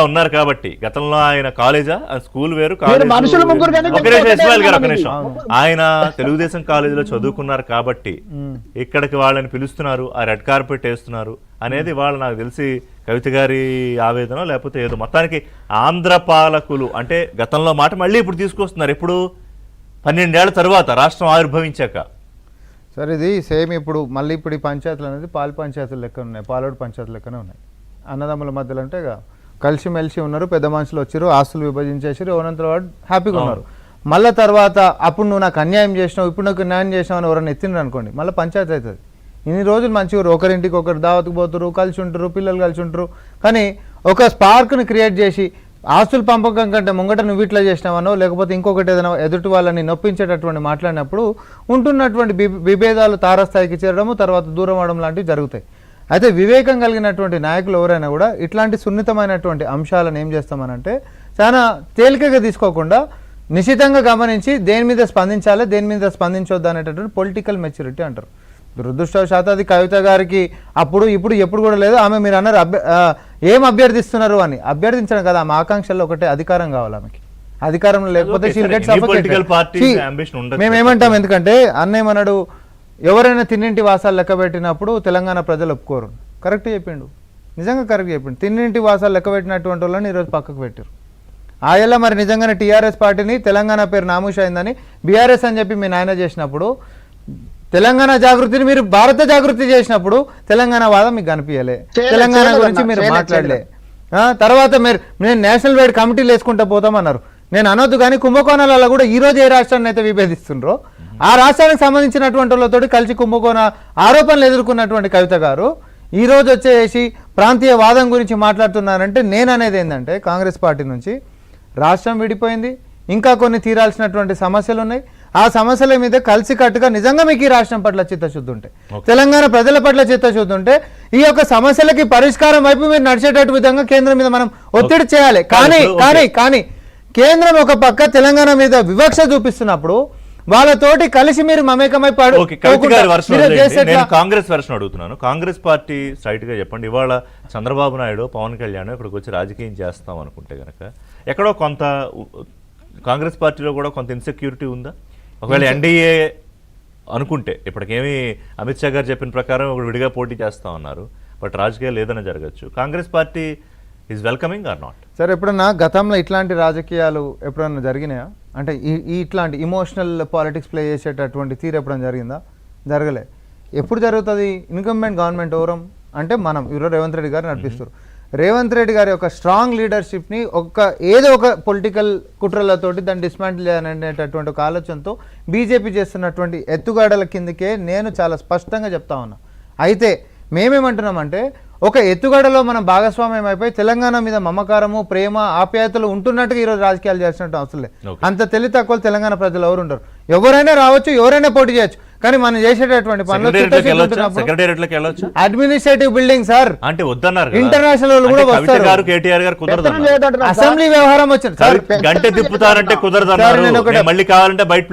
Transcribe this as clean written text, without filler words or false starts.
ఉన్నారు కాబట్టి గతంలో ఆయన కాలేజా స్కూల్ వేరు మనుషులు ముగ్గురు ఆయన తెలుగుదేశం కాలేజీలో చదువుకున్నారు కాబట్టి ఇక్కడికి వాళ్ళని పిలుస్తున్నారు, ఆ రెడ్ కార్పెట్ వేస్తున్నారు అనేది వాళ్ళు నాకు తెలిసి కవిత గారి ఆవేదన లేకపోతే ఏదో మొత్తానికి ఆంధ్ర పాలకులు అంటే గతంలో మాట మళ్ళీ ఇప్పుడు తీసుకొస్తున్నారు. ఎప్పుడు 12 ఏళ్ల తర్వాత రాష్ట్రం ఆవిర్భవించాక. సార్ ఇది సేమ్ ఇప్పుడు మళ్ళీ ఇప్పుడు ఈ పంచాయతీలు అనేది పాల పంచాయతీలు లెక్క ఉన్నాయి, పాలోడు పంచాయతీలు లెక్కనే ఉన్నాయి. అన్నదమ్ముల మధ్యలో అంటే కలిసిమెలిసి ఉన్నారు, పెద్ద మనుషులు వచ్చారు, ఆస్తులు విభజించేసారు, ఎవరంతా వాడు హ్యాపీగా ఉన్నారు. మళ్ళీ తర్వాత అప్పుడు నువ్వు నాకు అన్యాయం చేసినావు, ఇప్పుడు నాకు న్యాయం చేసినావు అని ఎవరైనా ఎత్తినారు అనుకోండి, మళ్ళీ పంచాయతీ అవుతుంది. ఇన్ని రోజులు మంచిగా ఒకరింటికి ఒకరు దావత్కు పోతారు, కలిసి ఉంటారు, పిల్లలు కలిసి ఉంటారు. కానీ ఒక స్పార్క్ని క్రియేట్ చేసి ఆస్తుల పంపకం కంటే ముంగట నువ్వు ఇట్లా చేసినావనో లేకపోతే ఇంకొకటి ఏదైనా ఎదుటి వాళ్ళని నొప్పించేటటువంటి మాట్లాడినప్పుడు ఉంటున్నటువంటి విభేదాలు తారస్థాయికి చేరడము, తర్వాత దూరం అవడం లాంటివి జరుగుతాయి. అయితే వివేకం కలిగినటువంటి నాయకులు ఎవరైనా కూడా ఇట్లాంటి సున్నితమైనటువంటి అంశాలను ఏం చేస్తామనంటే చాలా తేలికగా తీసుకోకుండా నిశితంగా గమనించి దేని మీద స్పందించాలి, దేని మీద స్పందించొద్దు అనేటటువంటి పొలిటికల్ మెచ్యూరిటీ అంటారు. దురదృష్టవశాత్తు అది కవిత గారికి అప్పుడు ఇప్పుడు ఎప్పుడు కూడా లేదు. ఆమె మీరు అన్నారు ఏం అభ్యర్థిస్తున్నారు అని, అభ్యర్థించడం కదా ఆమె ఆకాంక్షల్లో ఒకటే అధికారం కావాలి ఆమెకి. అధికారంలో లేకపోతే మేమేమంటాం, ఎందుకంటే అన్నేమన్నాడు, ఎవరైనా తిన్నింటి వాసాలు లెక్క పెట్టినప్పుడు తెలంగాణ ప్రజలు ఒప్పుకోరు. కరెక్ట్ చెప్పిండు, నిజంగా కరెక్ట్ చెప్పిండు. తిన్నింటి వాసాలు లెక్క పెట్టినటువంటి వాళ్ళని ఈరోజు పక్కకు పెట్టారు. ఆయల్ల మరి నిజంగానే టీఆర్ఎస్ పార్టీని తెలంగాణ పేరు నామూష్ అయిందని బీఆర్ఎస్ అని చెప్పి మీ నాయన చేసినప్పుడు, తెలంగాణ జాగృతిని మీరు భారత జాగృతి చేసినప్పుడు తెలంగాణ వాదం మీకు కనిపించలే, తెలంగాణ గురించి మీరు మాట్లాడలే. తర్వాత నేను నేషనల్ వైడ్ కమిటీలు వేసుకుంటూ పోతామన్నారు. నేను అనొద్దు కానీ కుంభకోణాలలో కూడా ఈ రోజు ఏ రాష్ట్రాన్ని అయితే విభేదిస్తుండ్రో ఆ రాష్ట్రానికి సంబంధించినటువంటి వాళ్ళతో కలిసి కుంభకోణ ఆరోపణలు ఎదుర్కొన్నటువంటి కవిత గారు ఈ రోజు వచ్చేసి ప్రాంతీయ వాదం గురించి మాట్లాడుతున్నారంటే నేను అనేది ఏంటంటే కాంగ్రెస్ పార్టీ నుంచి రాష్ట్రం విడిపోయింది, ఇంకా కొన్ని తీరాల్సినటువంటి సమస్యలు ఉన్నాయి. ఆ సమస్యల మీద కలిసికట్టుగా నిజంగా మీకు ఈ రాష్ట్రం పట్ల చిత్తశుద్ధి ఉంటే, తెలంగాణ ప్రజల పట్ల చిత్తశుద్ధి ఉంటే ఈ యొక్క సమస్యలకి పరిష్కారం వైపు మీరు నడిచేటట్టు విధంగా కేంద్రం మీద మనం ఒత్తిడి చేయాలి. కానీ కేంద్రం ఒక పక్క తెలంగాణ మీద వివక్ష చూపిస్తున్నప్పుడు వాళ్ళతోటి కలిసి మీరు మమేకమై కాంగ్రెస్ వర్షన్ అడుగుతున్నాను. కాంగ్రెస్ పార్టీ స్ట్రైట్ గా చెప్పండి, ఇవాళ చంద్రబాబు నాయుడు పవన్ కళ్యాణ్ ఇక్కడికి వచ్చి రాజకీయం చేస్తాం అనుకుంటే గనక ఎక్కడో కొంత కాంగ్రెస్ పార్టీలో కూడా కొంత ఇన్సెక్యూరిటీ ఉందా? ఒకవేళ ఎన్డీఏ అనుకుంటే ఇప్పటికేమి అమిత్ షా గారు చెప్పిన ప్రకారం ఇప్పుడు విడిగా పోటీ చేస్తా ఉన్నారు, బట్ రాజకీయాలు ఏదైనా జరగచ్చు. Congress party is welcoming or not? Sir ఎప్పుడన్నా గతంలో ఇట్లాంటి రాజకీయాలు ఎప్పుడన్నా జరిగినాయా? అంటే ఇట్లాంటి ఇమోషనల్ పాలిటిక్స్ ప్లే చేసేటటువంటి తీరు ఎప్పుడైనా జరిగిందా? జరగలే. ఎప్పుడు జరుగుతుంది? ఇన్కంబెంట్ గవర్నమెంట్ ఎవరం అంటే మనం ఈరోజు రేవంత్ రెడ్డి గారు నడిపిస్తారు. రేవంత్ రెడ్డి గారి యొక్క స్ట్రాంగ్ లీడర్షిప్ని ఏదో ఒక పొలిటికల్ కుట్రలతోటి దాన్ని డిస్మాంటిల్ చేయాలనేటటువంటి ఒక ఆలోచనతో బీజేపీ చేస్తున్నటువంటి ఎత్తుగాడల కిందకే నేను చాలా స్పష్టంగా చెప్తా ఉన్నా. అయితే మేమేమంటున్నామంటే ఒక ఎత్తుగడలో మనం భాగస్వామ్యం అయిపోయి తెలంగాణ మీద మమకారము, ప్రేమ, ఆప్యాయతలు ఉంటున్నట్టుగా ఈరోజు రాజకీయాలు చేసినట్టు అవసరం లేదు. అంత తెలివి తక్కువ తెలంగాణ ప్రజలు ఎవరు ఉండరు. ఎవరైనా రావచ్చు, ఎవరైనా పోటీ చేయొచ్చు. కానీ మనం చేసేటటువంటి పనులు అడ్మినిస్ట్రేటివ్ బిల్డింగ్ సార్ అంటే వద్దన్నారు. ఇంటర్నేషనల్ కూడా వస్తారు. అసెంబ్లీ వ్యవహారం వచ్చింది సార్, గంట తిప్పుతారంటే కుదరదు. మళ్ళీ కావాలంటే బయట